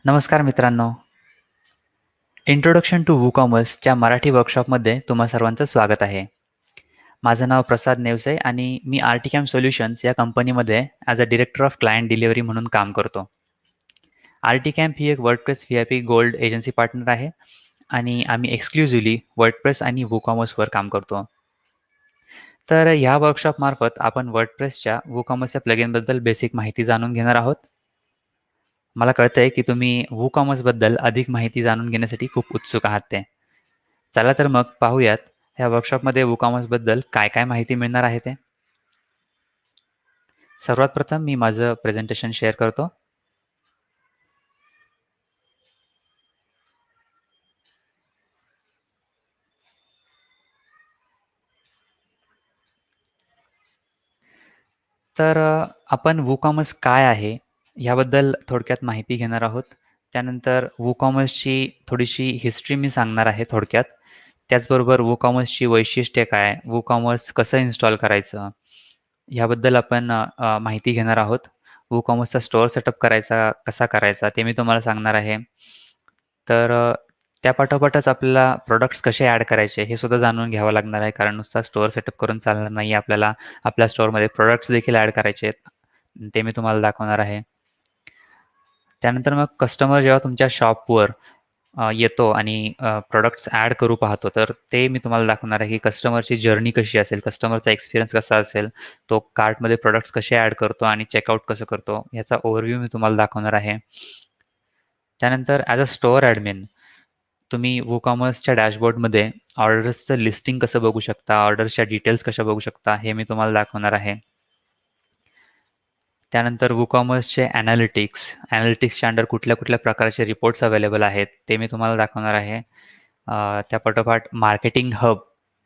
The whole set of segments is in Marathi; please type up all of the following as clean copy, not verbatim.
नमस्कार मित्रांनो. इंट्रोडक्शन टू वूकॉमर्सच्या मराठी वर्कशॉपमध्ये तुम्हा सर्वांचं स्वागत आहे. माझं नाव प्रसाद नेवसे आणि मी आर्टिकॅम सोल्युशन्स या कंपनीमध्ये as a director of client delivery म्हणून काम करतो. आर्टिकॅम्प ही एक WordPress VIP gold agency partner आहे आणि आम्ही एक्सक्लुझिव्हली वर्डप्रेस आणि वूकॉमर्सवर काम करतो. तर ह्या वर्कशॉपमार्फत आपण वर्डप्रेसच्या वूकॉमर्सच्या प्लगइनबद्दल बेसिक माहिती जाणून घेणार आहोत. मला कळतंय की तुम्ही WooCommerceबद्दल अधिक माहिती जाणून घेण्यासाठी खूप उत्सुक आहात ते. चला तर मग पाहूयात ह्या वर्कशॉपमध्ये WooCommerceबद्दल काय-काय माहिती मिळणार आहे ते. सर्वात प्रथम मी माझं प्रेझेंटेशन शेअर करतो. तर आपण WooCommerce काय आहे ह्याबद्दल थोडक्यात माहिती घेणार आहोत. त्यानंतर WooCommerceची थोडीशी हिस्ट्री मी सांगणार आहे थोडक्यात. त्याचबरोबर WooCommerceची वैशिष्ट्ये काय? WooCommerce कसं इन्स्टॉल करायचं? ह्याबद्दल आपण माहिती घेणार आहोत. WooCommerceचा स्टोअर सेटअप कसा करायचा ते मी तुम्हाला सांगणार आहे. तर त्या पाठोपाठच आपल्याला प्रॉडक्ट्स कसे ॲड करायचे हे सुद्धा जाणून घ्यावं लागणार आहे. कारण नुसता स्टोअर सेटअप करून चालणार नाही. आपल्याला आपल्या स्टोअरमध्ये प्रॉडक्ट्स देखील ॲड करायचे आहेत. ते मी तुम्हाला दाखवणार आहे. त्यानंतर मग कस्टमर जेव्हा तुमच्या शॉपवर येतो आणि प्रॉडक्ट्स ॲड करू पाहतो, तर ते मी तुम्हाला दाखवणार आहे, की कस्टमरची जर्नी कशी असेल, कस्टमरचा एक्सपिरियन्स कसा असेल, तो कार्टमध्ये प्रॉडक्ट्स कसे ॲड करतो आणि चेकआउट कसं करतो, याचा ओव्हरव्ह्यू मी तुम्हाला दाखवणार आहे. त्यानंतर ॲज अ स्टोअर ॲडमिन तुम्ही WooCommerceच्या डॅशबोर्डमध्ये ऑर्डर्सचं लिस्टिंग कसं बघू शकता, ऑर्डर्सच्या डिटेल्स कशा बघू शकता, हे मी तुम्हाला दाखवणार आहे. त्यानंतर WooCommerceचे ॲनालिटिक्सच्या अंडर कुठल्या-कुठल्या प्रकारचे रिपोर्ट्स अवेलेबल आहेत, ते मी तुम्हाला दाखवणार आहे. त्या पाठोपाठ मार्केटिंग हब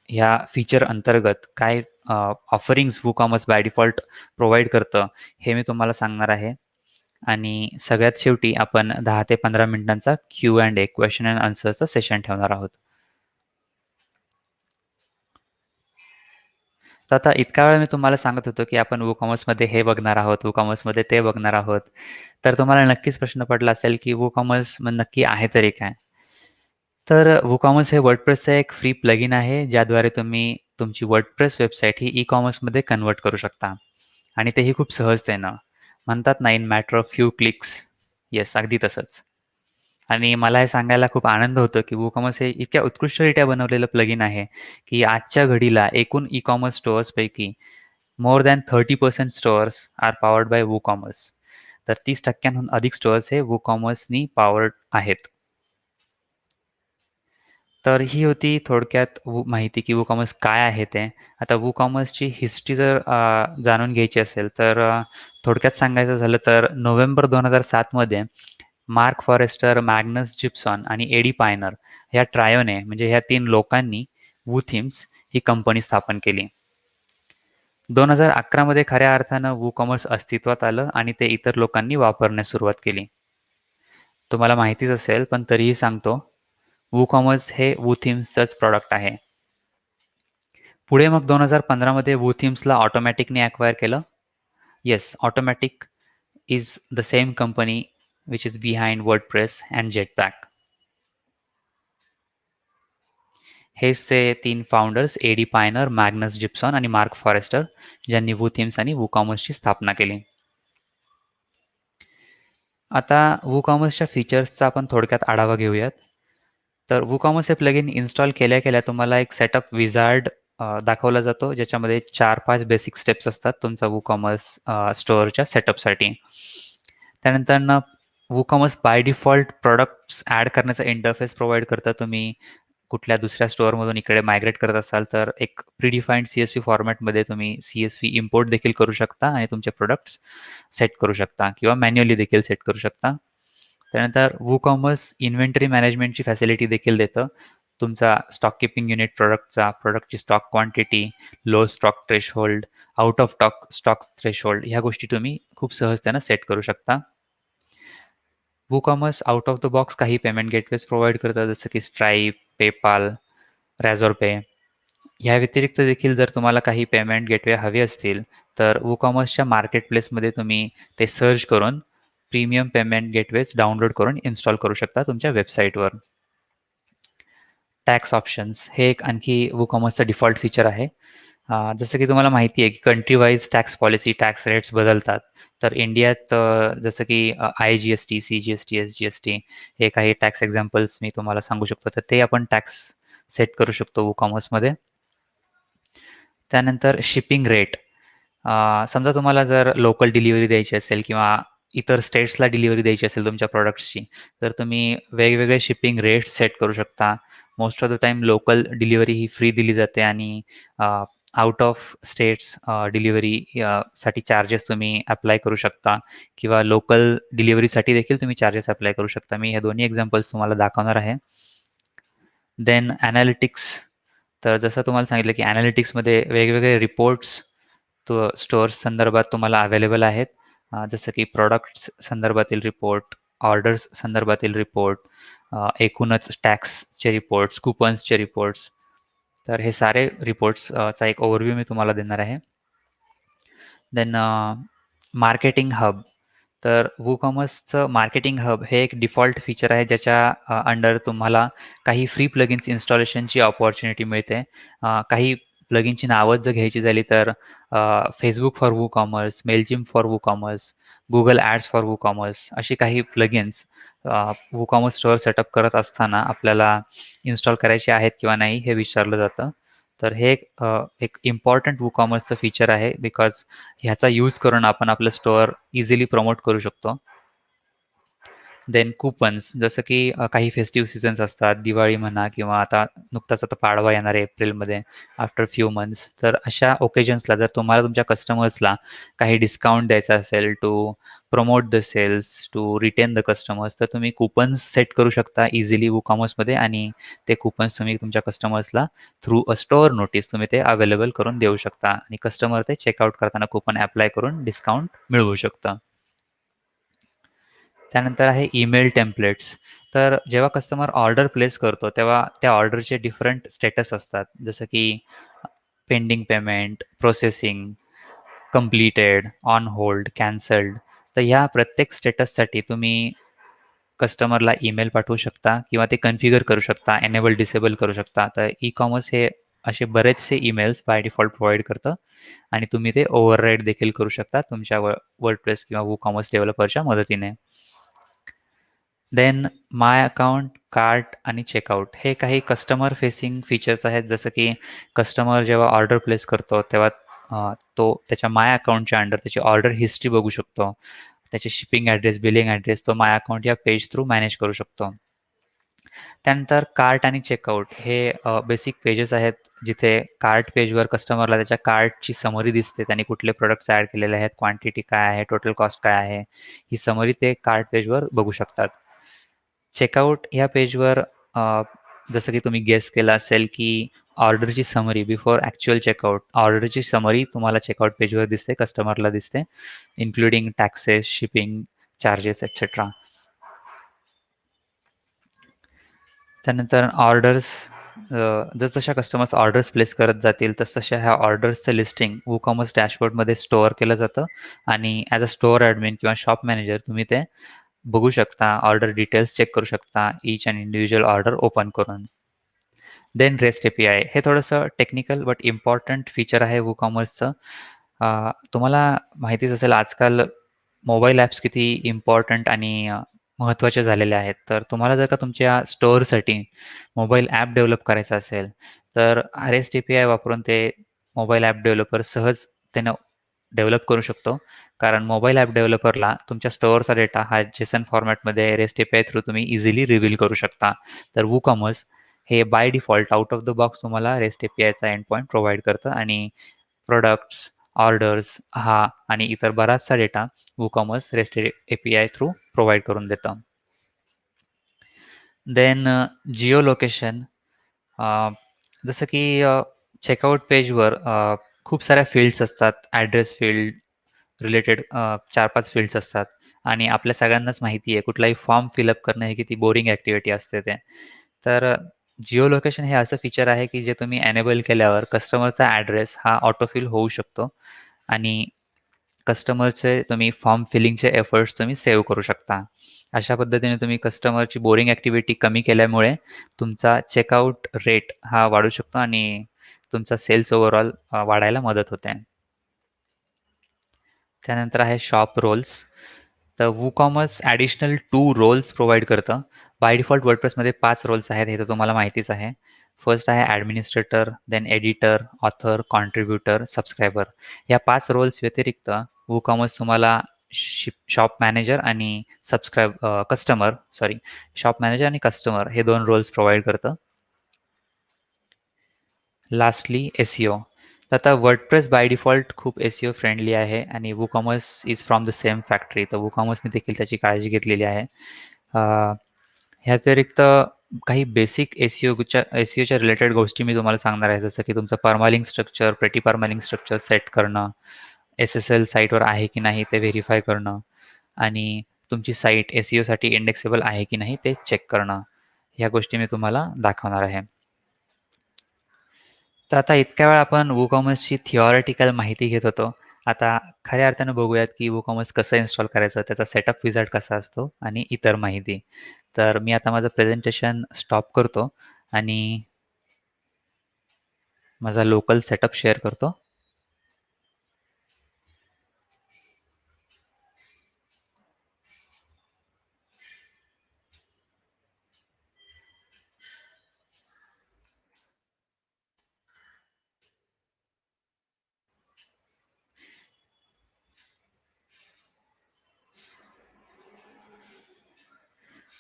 ह्या फीचर अंतर्गत काय offerings WooCommerce by default provide करतं, हे मी तुम्हाला सांगणार आहे. आणि सगळ्यात शेवटी आपण 10 ते 15 मिनिटांचा Q&A क्वेशन एंड आन्सरचं सेशन ठेवणार आहोत. तर आता इतका वेळ मी तुम्हाला सांगत होतो, की आपण WooCommerceमध्ये हे बघणार आहोत, WooCommerceमध्ये ते बघणार आहोत. तर तुम्हाला नक्कीच प्रश्न पडला असेल, की WooCommerce नक्की आहे तरी काय? तर WooCommerce हे वर्डप्रेसचं एक फ्री प्लगइन आहे, ज्याद्वारे तुम्ही तुमची वर्डप्रेस वेबसाईट ही ई-कॉमर्समध्ये कन्व्हर्ट करू शकता आणि तेही खूप सहजतेनं. म्हणतात ना, in matter of few clicks. Yes, अगदी तसंच. आणि मला हे सांगायला खूप आनंद होतो, की WooCommerce हे इतक्या उत्कृष्टरित्या बनवलेलं प्लगइन आहे, की आजच्या घडीला एकूण ई-कॉमर्स स्टोअर्सपैकी more than 30% stores are powered by WooCommerce. तर 30% अधिक स्टोअर्स हे WooCommerceनी पॉवर्ड आहेत. तर ही होती थोडक्यात माहिती, की WooCommerce काय आहे ते. आता WooCommerceची हिस्ट्री जर जाणून घ्यायची असेल, तर थोडक्यात सांगायचं झालं तर नोव्हेंबर 2007 मध्ये मार्क फॉरेस्टर, मॅग्नस जिप्सन आणि एडी पायनर ह्या ट्रायोने म्हणजे ह्या 3 लोकांनी WooThemes ही कंपनी स्थापन केली. 2011 मध्ये खऱ्या अर्थानं WooCommerce अस्तित्वात आलं आणि ते इतर लोकांनी वापरण्यास सुरुवात केली. तुम्हाला माहितीच असेल, पण तरीही सांगतो. WooCommerce हे WooThemesचंच प्रॉडक्ट आहे. पुढे मग 2015 मध्ये WooThemesला ऑटोमॅटिकने अक्वायर केलं. Yes, Automattic is the same company which is behind WordPress and Jetpack. हेच ते 3 founders Adii Pienaar, Magnus Jepson आणि मार्क फॉरेस्टर ज्यांनी WooThemes आणि WooCommerceची स्थापना केली. आता WooCommerceच्या फीचर्सचा आपण थोडक्यात आढावा घेऊयात. तर WooCommerce हे प्लगइन इन्स्टॉल केल्या-केल्या तुम्हाला एक सेटअप विझार्ड दाखवला जातो, ज्याच्यामध्ये 4-5 बेसिक स्टेप्स असतात तुमचा WooCommerce स्टोअरच्या सेटअपसाठी. त्यानंतर WooCommerce by default products add करण्याचा इंटरफेस प्रोव्हाईड करतं. तुम्ही कुठल्या दुसऱ्या स्टोअरमधून इकडे मायग्रेट करत असाल, तर एक प्रिडिफाईन्ड CSV फॉर्मॅटमध्ये तुम्ही CSV इम्पोर्ट देखील करू शकता आणि तुमचे प्रॉडक्ट्स सेट करू शकता किंवा मॅन्युअली देखील सेट करू शकता. त्यानंतर WooCommerce इन्व्हेंटरी मॅनेजमेंटची फॅसिलिटी देखील देतं. तुमचा स्टॉक कीपिंग युनिट प्रॉडक्टची stock quantity, low stock threshold, out of stock threshold ह्या गोष्टी तुम्ही खूप सहजतेनं सेट करू शकता. WooCommerce out of the box काही पेमेंट गेटवेज प्रोव्हाईड करतात, जसं की Stripe, PayPal, Razorpay. ह्या व्यतिरिक्त देखील जर तुम्हाला काही पेमेंट गेटवे हवे असतील, तर WooCommerceच्या मार्केट प्लेसमध्ये तुम्ही ते सर्च करून प्रीमियम पेमेंट गेटवेज डाउनलोड करून इन्स्टॉल करू शकता तुमच्या वेबसाईटवर. टॅक्स ऑप्शन्स हे एक आणखी WooCommerceचं डिफॉल्ट फीचर आहे. जसं की तुम्हाला माहिती आहे की country wise tax policy, tax rates बदलतात. तर इंडियात जसं की IGST, CGST, SGST हे काही टॅक्स एक्झाम्पल्स मी तुम्हाला सांगू शकतो. तर ते आपण टॅक्स सेट करू शकतो WooCommerceमध्ये. त्यानंतर शिपिंग रेट. समजा तुम्हाला जर लोकल डिलिव्हरी द्यायची असेल किंवा इतर स्टेट्सला डिलिव्हरी द्यायची असेल तुमच्या प्रॉडक्ट्सची, तर तुम्ही वेगवेगळे शिपिंग रेट्स सेट करू शकता. Most of the time local delivery he free दिली जाते आणि आउट ऑफ स्टेट्स डिलिव्हरी साठी चार्जेस तुम्ही अप्लाय करू शकता किंवा लोकल डिलिव्हरीसाठी देखील तुम्ही चार्जेस अप्लाय करू शकता. मी हे दोन्ही एक्झाम्पल्स तुम्हाला दाखवणार आहे. Then analytics. तर जसं तुम्हाला सांगितलं की ॲनालिटिक्समध्ये वेगवेगळे रिपोर्ट्स स्टोअर्स संदर्भात तुम्हाला अवेलेबल आहेत. जसं की प्रॉडक्ट्स संदर्भातील रिपोर्ट, ऑर्डर्स संदर्भातील रिपोर्ट, एकूणच टॅक्सचे रिपोर्ट्स, कुपन्सचे रिपोर्ट्स. तर हे सारे रिपोर्ट्स चा एक ओव्हरव्ह्यू मी तुम्हाला देणार आहे. Then marketing hub. तर WooCommerceचं मार्केटिंग हब हे एक डिफॉल्ट फीचर आहे ज्याच्या अंडर तुम्हाला काही फ्री प्लगिन्स इन्स्टॉलेशनची अपॉर्च्युनिटी मिळते. काही प्लगिनची नावं जर घ्यायची झाली तर Facebook for WooCommerce, Mailchimp for WooCommerce, Google ads for WooCommerce अशी काही प्लगिन्स WooCommerce स्टोअर सेटअप करत असताना आपल्याला इन्स्टॉल करायचे आहेत किंवा नाही हे विचारलं जातं. तर हे एक इम्पॉर्टंट WooCommerceचं फीचर आहे बिकॉज ह्याचा यूज करून आपण आपलं स्टोअर इझिली प्रमोट करू शकतो. देन कुपन्स जसं की काही फेस्टिव्ह सीझन्स असतात, दिवाळी म्हणा किंवा नुकताच आता पाडवा येणार आहे एप्रिलमध्ये आफ्टर फ्यू मंथ्स. तर अशा ओकेजन्सला जर तुम्हाला तुमच्या कस्टमर्सला काही डिस्काउंट द्यायचा असेल to promote the sales, to retain the customers, तर तुम्ही कुपन्स सेट करू शकता इझिली WooCommerceमध्ये आणि ते कुपन्स तुम्ही तुमच्या कस्टमर्सला थ्रू अ स्टोअर नोटीस तुम्ही ते अवेलेबल करून देऊ शकता आणि कस्टमर ते चेकआउट करताना कुपन ॲप्लाय करून डिस्काउंट मिळवू शकतं. त्यानंतर आहे ईमेल टेम्पलेट्स. तर जेव्हा कस्टमर ऑर्डर प्लेस करतो, तेव्हा त्या ऑर्डरचे डिफरंट स्टेटस असतात. जसं की pending payment, processing, completed, on hold, cancelled. तर ह्या प्रत्येक स्टेटससाठी तुम्ही कस्टमरला ईमेल पाठवू शकता किंवा ते कन्फिगर करू शकता, एनेबल, डिसेबल करू शकता. तर ई-कॉमर्स हे असे बरेचसे ईमेल्स बाय डिफॉल्ट प्रोव्हाईड करतं आणि तुम्ही ते ओव्हरराईड देखील करू शकता तुमच्या वर्डप्रेस किंवा WooCommerce डेव्हलपरच्या मदतीने. देन माय अकाउंट, कार्ट आणि चेकआउट हे काही कस्टमर फेसिंग फीचर्स आहेत. जसं की कस्टमर जेव्हा ऑर्डर प्लेस करतो तेव्हा तो त्याच्या माय अकाउंटच्या अंडर त्याची ऑर्डर हिस्ट्री बघू शकतो. त्याचे शिपिंग ॲड्रेस, बिलिंग ॲड्रेस तो माय अकाउंट या पेज थ्रू मॅनेज करू शकतो. त्यानंतर कार्ट आणि चेकआउट हे बेसिक पेजेस आहेत, जिथे कार्ट पेजवर कस्टमरला त्याच्या कार्टची समरी दिसते. त्याने कुठले प्रॉडक्ट्स ॲड केलेले आहेत, क्वांटिटी काय आहे, टोटल कॉस्ट काय आहे, ही समरी ते कार्ट पेजवर बघू शकतात. चेकआउट ह्या पेजवर जसं की तुम्ही गेस केलं असेल, की ऑर्डरची समरी बिफोर ॲक्चुअल चेकआउट, ऑर्डरची समरी तुम्हाला चेकआउट पेजवर दिसते, कस्टमरला दिसते, including taxes, shipping charges etcetera. त्यानंतर ऑर्डर्स जसजशा कस्टमर्स ऑर्डर्स प्लेस करत जातील, तसतशा ह्या ऑर्डर्सचं लिस्टिंग WooCommerce डॅशबोर्डमध्ये स्टोअर केलं जातं आणि ॲज अ स्टोअर ॲडमिन किंवा शॉप मॅनेजर तुम्ही ते बघू शकता, ऑर्डर डिटेल्स चेक करू शकता, each and individual order open करून. देन रेस्ट API हे थोडंसं टेक्निकल बट इम्पॉर्टंट फीचर आहे WooCommerceचं. तुम्हाला माहितीच असेल आजकाल मोबाईल ॲप्स किती इम्पॉर्टंट आणि महत्त्वाचे झालेले आहेत. तर तुम्हाला जर का तुमच्या स्टोअरसाठी मोबाईल ॲप डेव्हलप करायचा असेल, तर REST API वापरून ते मोबाईल ॲप डेव्हलपर सहज त्यानं डेव्हलप करू शकतो. कारण मोबाईल ॲप डेव्हलपरला तुमच्या स्टोअरचा डेटा हा JSON फॉर्मॅटमध्ये REST API थ्रू तुम्ही इझिली रिव्हील करू शकता. तर WooCommerce हे by default out of the box तुम्हाला REST APIचा एंड पॉइंट प्रोव्हाईड करतं आणि प्रॉडक्ट्स, ऑर्डर्स हा आणि इतर बराचसा data WooCommerce REST API through provide करून देतं. Then geo location. जसं की चेकआउट पेजवर खूप साऱ्या फील्ड्स असतात. ॲड्रेस फील्ड, रिलेटेड 4-5 फील्ड्स असतात आणि आपल्या सगळ्यांनाच माहिती आहे कुठलाही फॉर्म फिलअप करणं हे किती बोरिंग ॲक्टिव्हिटी असते ते. तर जिओ लोकेशन हे असं फीचर आहे की जे तुम्ही एनेबल केल्यावर कस्टमरचा ॲड्रेस हा ऑटोफिल होऊ शकतो आणि कस्टमरचे तुम्ही फॉर्म फिलिंगचे एफर्ट्स तुम्ही सेव्ह करू शकता. अशा पद्धतीने तुम्ही कस्टमरची बोरिंग ॲक्टिव्हिटी कमी केल्यामुळे तुमचा चेकआउट रेट हा वाढू शकतो आणि तुमचा सेल्स ओव्हरऑल वाढायला मदत होते. त्यानंतर आहे शॉप रोल्स. तर WooCommerce ॲडिशनल 2 रोल्स प्रोव्हाईड करतं. बाय डिफॉल्ट WordPressमध्ये 5 रोल्स आहेत, हे तर तुम्हाला माहितीच आहे. फर्स्ट आहे administrator, then editor, author, contributor, subscriber. या 5 रोल्स व्यतिरिक्त WooCommerce तुम्हाला शॉप मॅनेजर आणि शॉप मॅनेजर आणि कस्टमर हे 2 रोल्स प्रोव्हाईड करतं. Lastly SEO. तर आता WordPress बाय डिफॉल्ट खूप एस-ई-ओ फ्रेंडली आहे आणि WooCommerce is from the same factory. तर WooCommerceने देखील त्याची काळजी घेतलेली आहे. अ, ह्या व्यतिरिक्त काही बेसिक एस-ई-ओच्या रिलेटेड गोष्टी मी तुम्हाला सांगणार आहे. जसं की तुमचं permalink structure, pretty permalink structure set करणं, एस-एस-एल साईटवर आहे की नाही ते व्हेरिफाय करणं आणि तुमची साईट एस-ई-ओसाठी इंडेक्सेबल आहे की नाही ते चेक करणं. ह्या गोष्टी मी तुम्हाला दाखवणार आहे. तर आता इतक्या वेळ आपण WooCommerceची थिओरिटिकल माहिती घेत होतो. आता खऱ्या अर्थानं बघूयात, की WooCommerce कसं इन्स्टॉल करायचं, त्याचा सेटअप विझार्ड कसा असतो आणि इतर माहिती. तर मी आता माझं प्रेझेंटेशन स्टॉप करतो आणि माझा लोकल सेटअप शेअर करतो.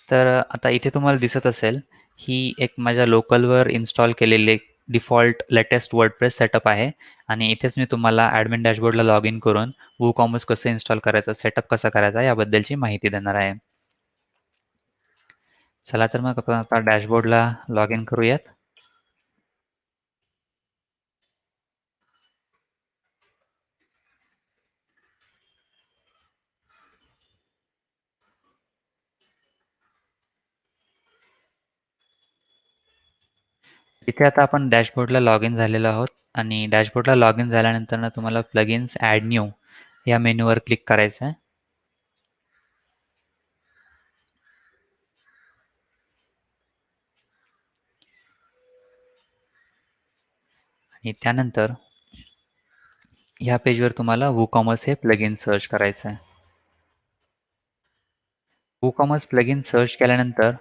तर आता इथे तुम्हाला दिसत असेल, ही एक माझ्या लोकलवर इन्स्टॉल केलेली एक डिफॉल्ट लेटेस्ट वर्डप्रेस सेटअप आहे आणि इथेच मी तुम्हाला ॲडमिन डॅशबोर्डला लॉग इन करून WooCommerce कसं इन्स्टॉल करायचं, सेटअप कसा करायचा याबद्दलची माहिती देणार आहे. चला तर मग आपण आता डॅशबोर्डला लॉग इन करूयात. इथे आता आपण डॅशबोर्डला लॉग इन झालेलो आहोत आणि डॅशबोर्डला लॉग इन झाल्यानंतर ना तुम्हाला प्लगइन्स ॲड न्यू या मेनूवर क्लिक करायचं आहे आणि त्यानंतर ह्या पेजवर तुम्हाला WooCommerce हे प्लगइन सर्च करायचं आहे. WooCommerce प्लगइन सर्च केल्यानंतर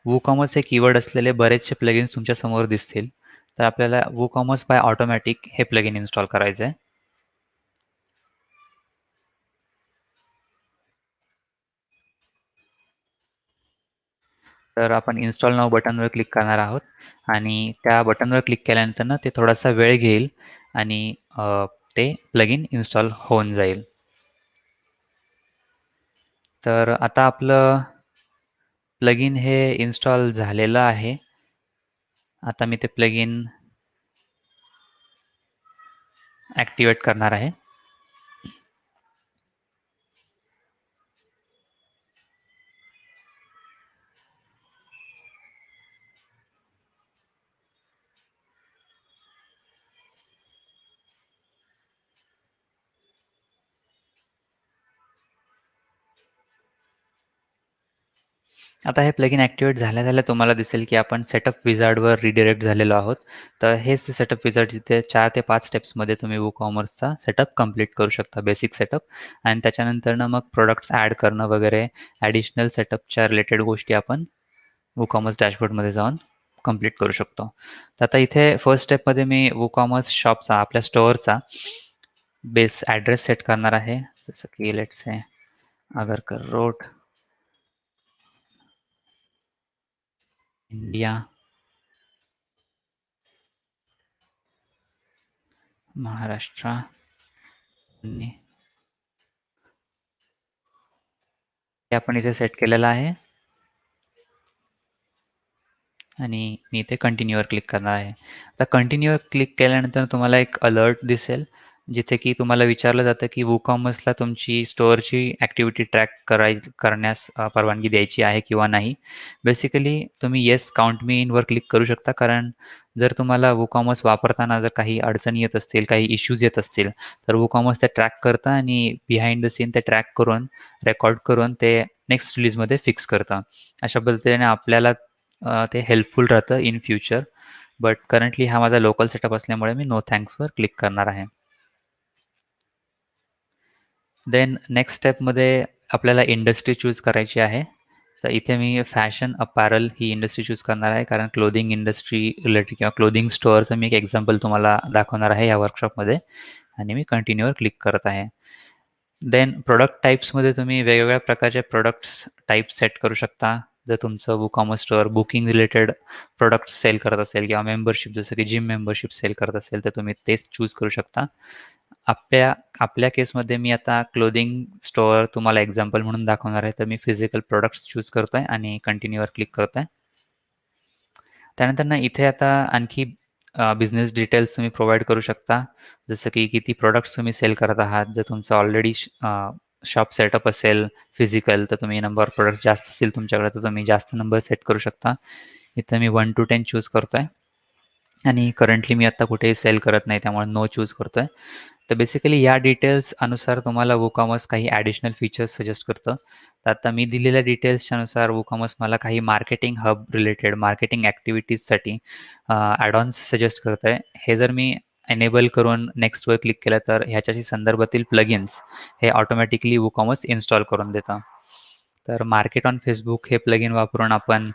WooCommerce हे कीवर्ड असलेले बरेचसे प्लगइन्स तुमच्या समोर दिसतील. तर आपल्याला WooCommerce बाय ऑटोमॅटिक हे प्लगइन इन्स्टॉल करायचं आहे. तर आपण इन्स्टॉल नाऊ बटनवर क्लिक करणार आहोत आणि त्या बटनवर क्लिक केल्यानंतर ना ते थोडासा वेळ घेईल आणि ते प्लगइन इन्स्टॉल होऊन जाईल. तर आता आपलं प्लगइन हे इन्स्टॉल झालेलं आहे. आता मी ते प्लगइन ॲक्टिवेट करणार आहे. आता हे प्लगइन ॲक्टिवेट झाल्या-झाल्या तुम्हाला दिसेल, की आपण सेटअप विझार्डवर रिडायरेक्ट झालेलो आहोत. तर हेच ते सेटअप विझार्ड जिथे 4 ते 5 स्टेप्समध्ये तुम्ही WooCommerceचा सेटअप कंप्लीट करू शकता, बेसिक सेटअप आणि त्याच्यानंतरनं मग प्रॉडक्ट्स ॲड करणं वगैरे ॲडिशनल सेटअपच्या रिलेटेड गोष्टी आपण WooCommerce डॅशबोर्डमध्ये जाऊन कंप्लीट करू शकतो. तर आता इथे फर्स्ट स्टेपमध्ये मी WooCommerce शॉपचा आपल्या स्टोअरचा बेस ॲड्रेस सेट करणार आहे. जसं की let's say Agarkar road, India, Maharashtra आणि हे आपण इथे सेट केलेलं आहे आणि मी इथे कंटिन्यूवर क्लिक करणार आहे. आता कंटिन्यूवर क्लिक केल्यानंतर तुम्हाला एक अलर्ट दिसेल जिथे की तुम्हाला विचारलं जातं की WooCommerceला तुमची स्टोअरची ॲक्टिव्हिटी ट्रॅक करण्यास परवानगी द्यायची आहे किंवा नाही. बेसिकली तुम्ही येस काउंट मी इनवर क्लिक करू शकता. कारण जर तुम्हाला WooCommerce वापरताना जर काही अडचणी येत असतील, काही इश्यूज येत असतील, तर WooCommerce ते ट्रॅक करतं आणि बिहाइंड द सीन ते ट्रॅक करून, रेकॉर्ड करून ते नेक्स्ट रिलीजमध्ये फिक्स करतं. अशा पद्धतीने आपल्याला ते हेल्पफुल राहतं इन फ्युचर. बट करंटली हा माझा लोकल सेटअप असल्यामुळे मी नो थँक्सवर क्लिक करणार आहे. देन नेक्स्ट स्टेपमध्ये आपल्याला इंडस्ट्री चूज करायची आहे. तर इथे मी फॅशन अपॅरल ही इंडस्ट्री चूज करणार आहे. कारण क्लोथिंग इंडस्ट्री रिलेटेड किंवा क्लोथिंग स्टोअरचं मी एक एक्झाम्पल तुम्हाला दाखवणार आहे या वर्कशॉपमध्ये आणि मी कंटिन्यूवर क्लिक करत आहे. देन प्रॉडक्ट टाइप्समध्ये तुम्ही वेगवेगळ्या प्रकारचे प्रॉडक्ट्स टाइप सेट करू शकता. जर तुमचं WooCommerce store booking related products sale करत असेल किंवा मेंबरशिप जसं की जिम मेंबरशिप सेल करत असेल, तर तुम्ही तेच चूज करू शकता. आपल्या आपल्या केसमध्ये मी आता क्लोथिंग स्टोअर तुम्हाला एक्झाम्पल म्हणून दाखवणार आहे. तर मी फिजिकल प्रॉडक्ट्स चूज करतोय आणि कंटिन्यूवर क्लिक करतोय. त्यानंतर ना इथे आता आणखी बिझनेस डिटेल्स तुम्ही प्रोव्हाईड करू शकता. जसं की किती प्रॉडक्ट्स तुम्ही सेल करत आहात. जर तुमचं ऑलरेडी शॉप सेटअप असेल फिजिकल, तर तुम्ही नंबर ऑफ प्रॉडक्ट्स जास्त असतील तुमच्याकडे, तर तुम्ही जास्त नंबर सेट करू शकता. इथं मी 1 to 10 चूज करतोय. आणि करंटली मी आत्ता कुठेही सेल करत नाही, त्यामुळे नो चूज करतोय. तर बेसिकली या डिटेल्स अनुसार तुम्हाला WooCommerce काही ॲडिशनल फीचर्स सजेस्ट करतं. तर आता मी दिलेल्या डिटेल्सच्या अनुसार WooCommerce मला काही मार्केटिंग हब रिलेटेड मार्केटिंग ॲक्टिव्हिटीजसाठी ॲड सजेस्ट करतंय. हे जर मी एनेबल करून नेक्स्टवर क्लिक केलं, तर ह्याच्याशी संदर्भातील प्लगइन्स हे ऑटोमॅटिकली WooCommerce इन्स्टॉल करून देतं. तर मार्केट ऑन फेसबुक हे प्लगइन वापरून आपण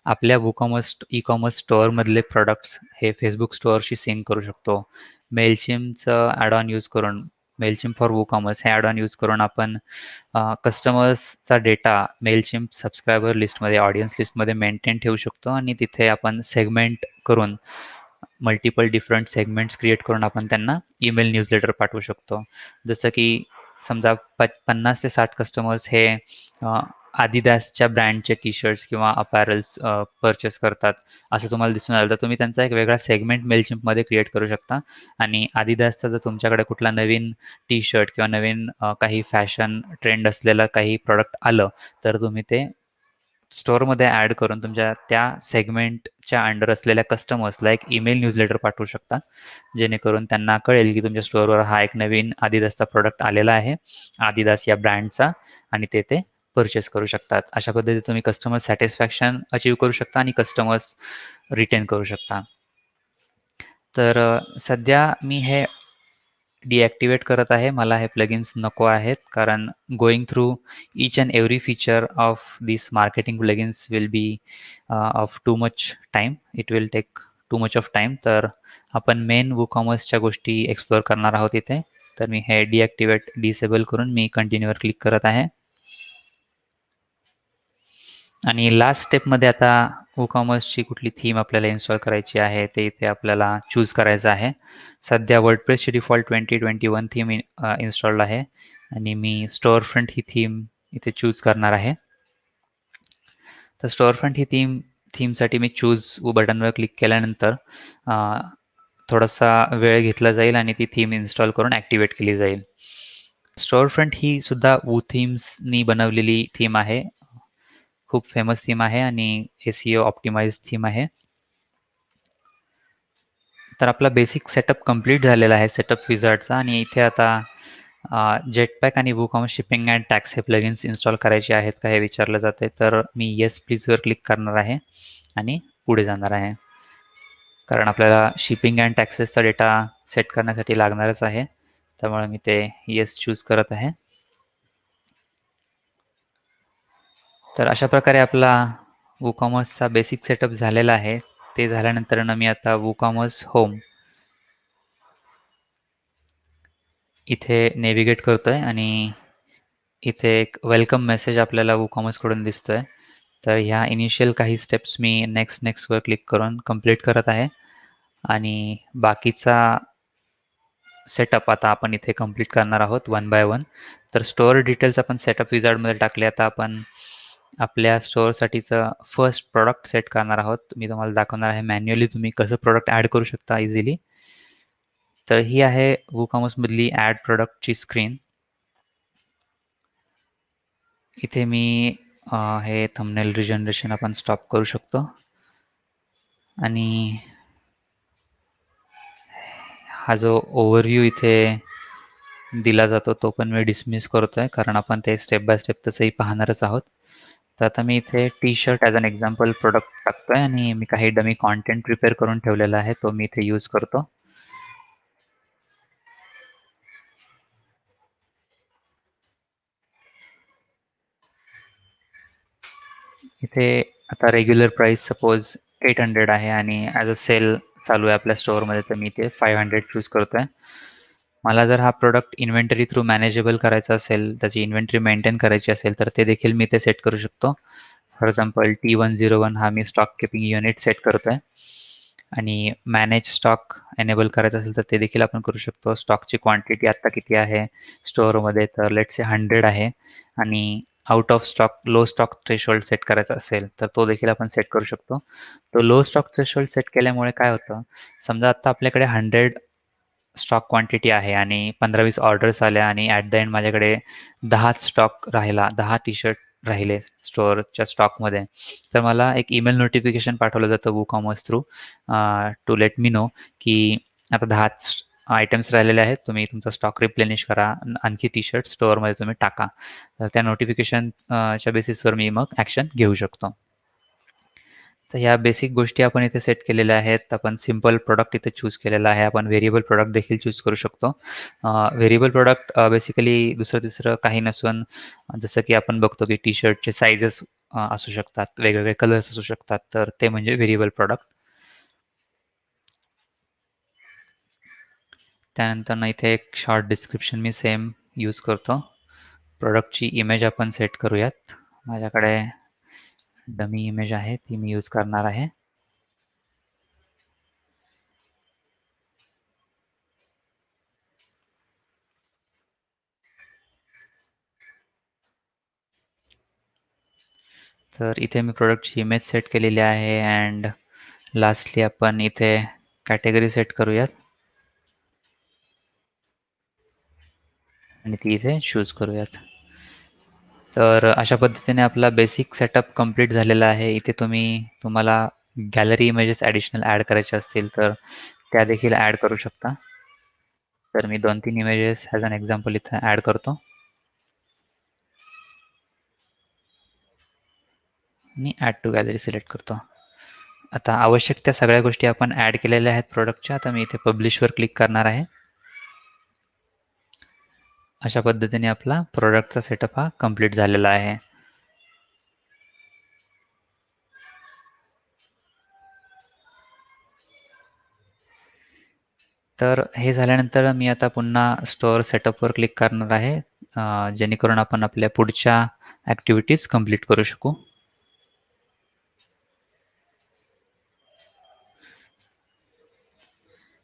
आपल्या WooCommerce ई-कॉमर्स स्टोअरमधले प्रॉडक्ट्स हे Facebook स्टोअरशी सिंक करू शकतो. Mailchimpचं ॲड ऑन यूज करून Mailchimp फॉर WooCommerce हे ॲड ऑन यूज करून आपण कस्टमर्सचा डेटा Mailchimp सबस्क्रायबर लिस्टमध्ये, ऑडियन्स लिस्टमध्ये मेंटेन ठेवू शकतो आणि तिथे आपण सेगमेंट करून मल्टिपल डिफरंट सेगमेंट्स क्रिएट करून आपण त्यांना ईमेल न्यूजलेटर पाठवू शकतो. जसं की समजा 50 ते 60 कस्टमर्स हे Adidasच्या ब्रँडचे टी-शर्ट्स किंवा अपॅरल्स पर्चेस करतात, असं तुम्हाला दिसून आलं, तर तुम्ही त्यांचा एक वेगळा सेगमेंट Mailchimpमध्ये क्रिएट करू शकता आणि Adidasचा जर तुमच्याकडे कुठला नवीन टी-शर्ट किंवा नवीन काही फॅशन ट्रेंड असलेलं काही प्रॉडक्ट आलं, तर तुम्ही ते स्टोअरमध्ये ॲड करून तुमच्या त्या सेगमेंटच्या अंडर असलेल्या कस्टमर्सला एक ईमेल न्यूजलेटर पाठवू शकता. जेणेकरून त्यांना कळेल की तुमच्या स्टोअरवर हा एक नवीन Adidasचा प्रॉडक्ट आलेला आहे, Adidas या ब्रँडचा आणि ते परचेस करू शकतात. अशा पद्धतीने तुम्ही कस्टमर सॅटिस्फॅक्शन अचीव्ह करू शकता आणि कस्टमर्स रिटेन करू शकता. तर सध्या मी हे डिॲक्टिव्हेट करत आहे. मला हे प्लगइन्स नको आहेत. कारण going through each and every feature of this marketing plugins will be of too much time. It will take too much of time. तर आपण मेन WooCommerceच्या गोष्टी एक्सप्लोअर करणार आहोत इथे. तर मी हे डिसेबल करून मी कंटिन्यूवर क्लिक करत आहे. आणि लास्ट स्टेपमध्ये आता WooCommerceची कुठली थीम आपल्याला इन्स्टॉल करायची आहे ते इथे आपल्याला चूज करायचं आहे. सध्या वर्डप्रेसची डिफॉल्ट 2021 थीम इन्स्टॉल्ड आहे आणि मी स्टोअर फ्रंट ही थीम इथे चूज करणार आहे. तर स्टोअर फ्रंट ही थीमसाठी मी चूज बटनवर क्लिक केल्यानंतर थोडासा वेळ घेतला जाईल आणि ती थीम इन्स्टॉल करून ॲक्टिवेट केली जाईल. स्टोअर फ्रंट ही सुद्धा थीम्सनी बनवलेली थीम आहे. खूप फेमस थीम आहे आणि SEO ऑप्टिमाइज थीम आहे. तर आपला बेसिक सेटअप कंप्लीट झालेला आहे सेटअप विझार्डचा आणि इथे आता जेटपॅक आणि WooCommerce शिपिंग अँड टॅक्स हे प्लगइन्स इन्स्टॉल करायचे आहेत का हे विचारलं जाते. तर मी येस प्लीजवर क्लिक करणार आहे आणि पुढे जाणार आहे. कारण आपल्याला शिपिंग अँड टॅक्सेसचा डेटा सेट करण्यासाठी लागणारच आहे. त्यामुळे मी ते येस चूज करत आहे. तर अशा प्रकारे आपला WooCommerceचा बेसिक सेटअप झालेला आहे. ते झाल्यानंतर मी आता WooCommerce होम इथे नेव्हिगेट करतोय आणि इथे एक वेलकम मेसेज आपल्याला WooCommerceकडून दिसतोय. तर ह्या इनिशियल काही स्टेप्स मी नेक्स्टवर क्लिक करून कंप्लीट करत आहे आणि बाकीचा सेटअप आता आपण इथे कंप्लीट करणार आहोत वन बाय वन. तर स्टोअर डिटेल्स आपण सेटअप विझार्डमध्ये टाकले. आता आपण आपल्या स्टोअरसाठीचं फर्स्ट प्रॉडक्ट सेट करणार आहोत. मी तुम्हाला दाखवणार आहे मॅन्युअली तुम्ही कसं प्रॉडक्ट ॲड करू शकता इझिली. तर ही आहे WooCommerceमधली ॲड प्रॉडक्टची स्क्रीन. इथे मी हे थंबनेल रिजनरेशन आपण स्टॉप करू शकतो आणि हा जो ओव्हरव्ह्यू इथे दिला जातो तो पण मी डिसमिस करतोय, कारण आपण ते स्टेप बाय स्टेप तसंही पाहणारच आहोत. तर आता मी इथे T shirt as an example product टाकतोय आणि मी काही डमी कॉन्टेंट प्रिपेअर करून ठेवलेला आहे, तो मी इथे यूज करतो. इथे आता रेग्युलर प्राइस सपोज 800 आहे आणि ॲज अ सेल चालू आहे आपल्या स्टोअरमध्ये, तर मी ते 500 चूज करतोय. मला जर हा प्रॉडक्ट इन्व्हेंटरी थ्रू मॅनेजेबल करायचा असेल, त्याची इन्व्हेंटरी मेंटेन करायची असेल, तर ते देखील मी ते सेट करू शकतो. फॉर एक्झाम्पल T101 हा मी स्टॉक कीपिंग युनिट सेट करतोय आणि मॅनेज स्टॉक एनेबल करायचं असेल तर ते देखील आपण करू शकतो. स्टॉकची क्वांटिटी आत्ता किती आहे स्टोअरमध्ये, तर लेट्स से 100 आहे आणि out of stock low stock threshold set करायचा असेल तर तो देखील आपण सेट करू शकतो. तो लो स्टॉक थ्रेशोल्ड सेट केल्यामुळे काय होतं, समजा आत्ता आपल्याकडे 100 स्टॉक क्वांटिटी आहे आणि 15-20 ऑर्डर्स आल्या आणि ॲट द एंड माझ्याकडे 10च स्टॉक राहिला, 10 टी-शर्ट राहिले स्टोअरच्या स्टॉकमध्ये. तर मला एक ईमेल नोटिफिकेशन पाठवलं जातं WooCommerce through to let me know की आता 10च आयटम्स राहिलेले आहेत. तुम्ही तुमचा स्टॉक रिप्लेनिश करा. आणखी टी-शर्ट स्टोअरमध्ये तुम्ही टाका. तर त्या नोटिफिकेशन च्या बेसिसवर मी मग ॲक्शन घेऊ शकतो. तर ह्या बेसिक गोष्टी आपण इथे सेट केलेल्या आहेत. आपण सिंपल प्रॉडक्ट इथे चूज केलेला आहे. आपण व्हेरिएबल प्रॉडक्ट देखील चूज करू शकतो. व्हेरिएबल प्रॉडक्ट बेसिकली दुसरं-तिसरं काही नसून जसं की आपण बघतो की टी-शर्टचे साइजेस असू शकतात, वेगवेगळे कलर्स असू शकतात, तर ते म्हणजे व्हेरिएबल प्रॉडक्ट. त्यानंतर इथे एक शॉर्ट डिस्क्रिप्शन मी सेम यूज करतो. प्रॉडक्टची इमेज आपण सेट करूयात. माझ्याकडे डमी इमेज आहे, ती मी यूज करणार आहे. तर इथे मी प्रॉडक्टची इमेज सेट केलेली आहे अँड लास्टली आपण इथे कॅटेगरी सेट करूयात आणि ती इथे चूज करूयात. तर अशा पद्धतीने आपला बेसिक सेटअप कंप्लीट झालेला आहे. इथे तुम्हाला गॅलरी इमेजेस ॲडिशनल ॲड करायचे असतील तर त्या देखील ॲड करू शकता. तर मी 2-3 इमेजेस ॲज अन एक्झाम्पल इथे ॲड करतो आणि ॲड टू गॅलरी सिलेक्ट करतो. आता आवश्यक त्या सगळ्या गोष्टी आपण ॲड केलेल्या आहेत प्रॉडक्टच्या. आता मी इथे पब्लिशवर क्लिक करणार आहे. अशा पद्धतीने आपला प्रॉडक्टचा सेटअप हा कंप्लीट झालेला आहे. तर हे झाल्यानंतर मी आता पुन्हा स्टोअर सेटअपवर क्लिक करणार आहे, जेणेकरून आपण आपल्या पुढच्या ॲक्टिव्हिटीज कंप्लीट करू शकू.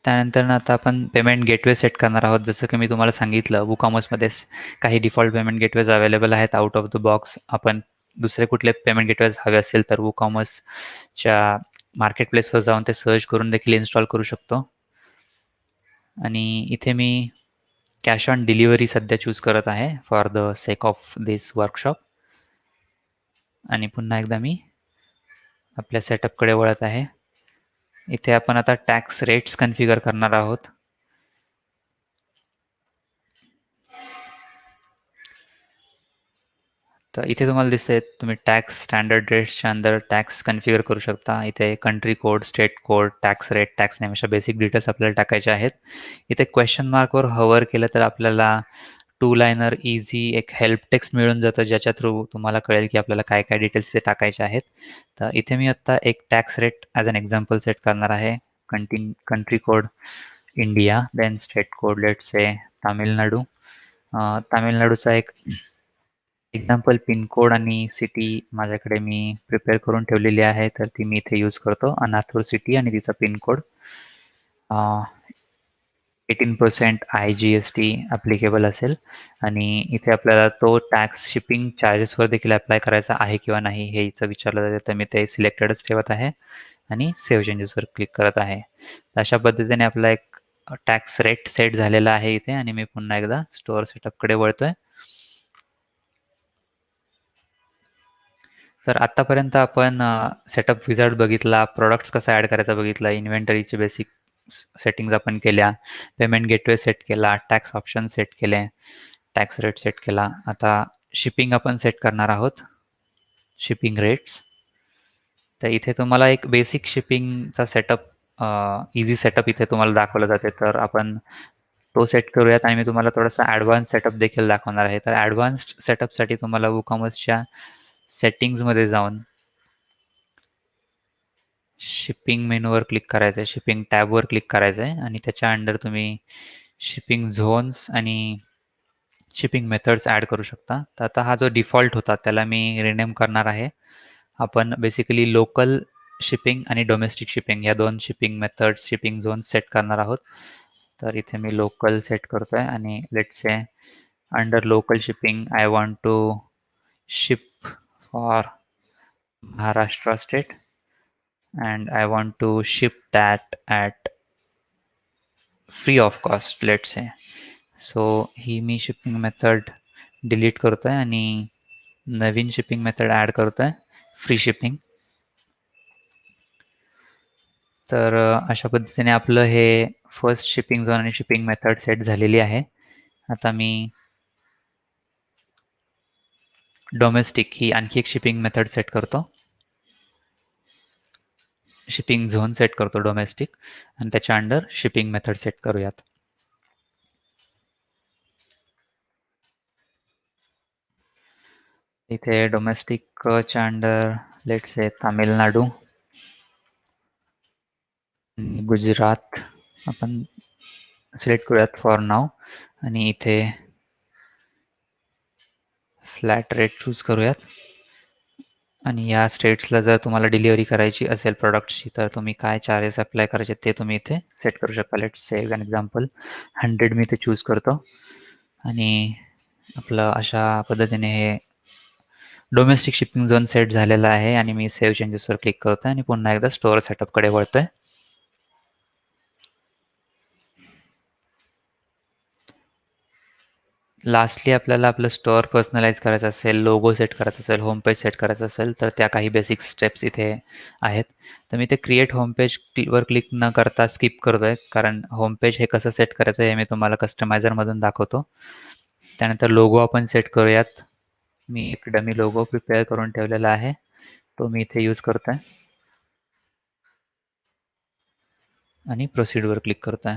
त्यानंतर आता आपण पेमेंट गेटवे सेट करणार आहोत. जसं की मी तुम्हाला सांगितलं WooCommerceमध्येच काही डिफॉल्ट पेमेंट गेटवेज अवेलेबल आहेत आउट ऑफ द बॉक्स. आपण दुसरे कुठले पेमेंट गेटवेज हवे असेल तर WooCommerceच्या मार्केट प्लेसवर जाऊन ते सर्च करून देखील इन्स्टॉल करू शकतो. आणि इथे मी कॅश ऑन डिलिव्हरी सध्या चूज करत आहे for the sake of this workshop. आणि पुन्हा एकदा मी आपल्या सेटअपकडे वळत आहे. इथे आपण आता टॅक्स रेट्स कन्फिगर करणार आहोत. तर इथे तुम्हाला दिसतंय तुम्ही टॅक्स स्टँडर्ड रेट्सच्या अंदर टॅक्स कन्फिगर करू शकता. इथे country code, state code, tax rate, tax name अशा बेसिक डिटेल्स आपल्याला टाकायचे आहेत. इथे क्वेश्चन मार्कवर हवर केलं तर आपल्याला टू लाइनर इझी एक हेल्प टेक्स्ट मिळून जातं, ज्याच्या थ्रू तुम्हाला कळेल की आपल्याला काय काय डिटेल्स इथे टाकायचे आहेत. तर इथे मी आत्ता एक tax rate as an example set करणार आहे. Country code India, then state code let's say Tamil Nadu. तामिळनाडूचा एक एक्झाम्पल पिनकोड आणि सिटी माझ्याकडे मी प्रिपेअर करून ठेवलेली आहे, तर ती मी इथे यूज करतो. अनाथूर सिटी आणि तिचा पिनकोड 18% IGST ॲप्लिकेबल असेल आणि इथे आपल्याला तो टॅक्स शिपिंग चार्जेसवर देखील अप्लाय करायचा आहे किंवा नाही हे इथं विचारलं जातं. तर मी ते सिलेक्टेडच ठेवत आहे आणि सेव्ह चेंजेसवर क्लिक करत आहे. अशा पद्धतीने आपला एक टॅक्स रेट सेट झालेला आहे इथे आणि मी पुन्हा एकदा स्टोअर सेटअपकडे वळतोय. तर आत्तापर्यंत आपण सेटअप विझार्ड बघितला, प्रॉडक्ट्स कसा ॲड करायचा बघितला, इन्व्हेंटरीचे बेसिक सेटिंग्ज आपण केल्या, पेमेंट गेटवे सेट केला, टॅक्स ऑप्शन सेट केले, टॅक्स रेट सेट केला. आता शिपिंग आपण सेट करणार आहोत, शिपिंग रेट्स. तर इथे तुम्हाला एक बेसिक शिपिंगचा सेटअप, इझी सेटअप इथे तुम्हाला दाखवलं जाते. तर आपण तो सेट करूयात आणि मी तुम्हाला थोडासा ॲडव्हान्स सेटअप देखील दाखवणार आहे. तर ॲडव्हान्स्ड सेटअपसाठी तुम्हाला WooCommerceच्या सेटिंग्जमध्ये जाऊन शिपिंग मेनूवर क्लिक करायचं आहे, शिपिंग टॅबवर क्लिक करायचं आहे आणि त्याच्या अंडर तुम्ही शिपिंग झोन्स आणि शिपिंग मेथड्स ॲड करू शकता. तर आता हा जो डिफॉल्ट होता त्याला मी रिनेम करणार आहे. आपण बेसिकली लोकल शिपिंग आणि डोमेस्टिक शिपिंग या 2 shipping methods, shipping zones set करणार आहोत. तर इथे मी लोकल सेट करतोय आणि let's say under local shipping I want to ship for Maharashtra state and I want to ship that at free of cost, let's say. So ही मी शिपिंग मेथड डिलीट करतोय आणि नवीन शिपिंग मेथड ॲड करतोय, फ्री शिपिंग. तर अशा पद्धतीने आपलं हे फर्स्ट शिपिंग झोन आणि शिपिंग मेथड सेट झालेली आहे. आता मी डोमेस्टिक ही आणखी एक शिपिंग मेथड सेट करतो, शिपिंग झोन सेट करतो डोमेस्टिक आणि त्याच्या अंडर शिपिंग मेथड सेट करूयात. इथे डोमेस्टिकच्या under let's say Tamil Nadu, Gujarat आपण सिलेक्ट करूयात फॉर नाव आणि इथे फ्लॅट रेट चूज करूयात. आणि या स्टेट्सला जर तुम्हाला डिलिव्हरी करायची असेल प्रॉडक्टची तर तुम्ही काय चार्जेस अप्लाय करायचे ते तुम्ही इथे सेट करू शकता. लेट्स से एन एक्झाम्पल 100 मी इथे चूज करतो आणि आपलं अशा पद्धतीने हे डोमेस्टिक शिपिंग झोन सेट झालेला आहे आणि मी सेव्ह चेंजेसवर क्लिक करतोय आणि पुन्हा एकदा स्टोअर सेटअपकडे वळतोय. लास्टली आपल्याला आपलं स्टोअर पर्सनलाइज करायचं असेल, लोगो सेट करायचा असेल, होम पेज सेट करायचं असेल तर त्या काही बेसिक स्टेप्स इथे आहेत. तर मी ते क्रिएट होम पेज वर क्लिक न करता स्किप करतोय कारण होम पेज हे कसं सेट करायचं हे मी तुम्हाला कस्टमायझरमधून दाखवतो. त्यानंतर लोगो आपण सेट करूयात. मी एक डमी लोगो प्रिपेअर करून ठेवलेला आहे, तो मी इथे यूज करतोय आणि प्रोसीडवर क्लिक करतोय.